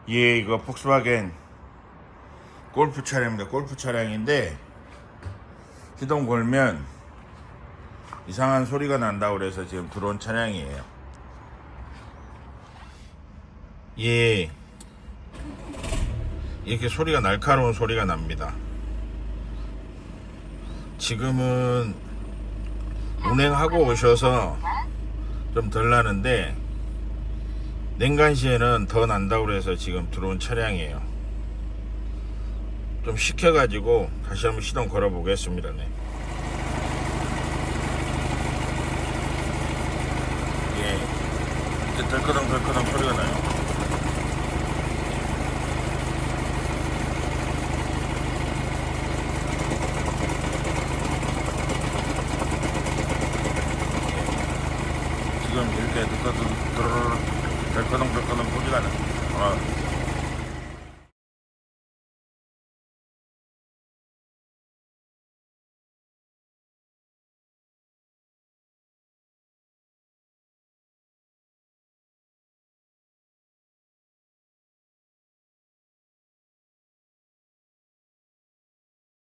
예, 이거 폭스바겐 골프 차량입니다. 골프 차량인데 시동 걸면 이상한 소리가 난다고 그래서 지금 들어온 차량이에요. 예, 이렇게 소리가 날카로운 소리가 납니다. 지금은 운행하고 오셔서 좀 덜 나는데 냉간시에는 더 난다고 그래서 지금 들어온 차량이에요. 좀 식혀가지고 다시 한번 시동 걸어 보겠습니다. 네. 예, 이제 덜커덩 소리가 나요. 지금 이렇게 덜커덩 소리가 나요.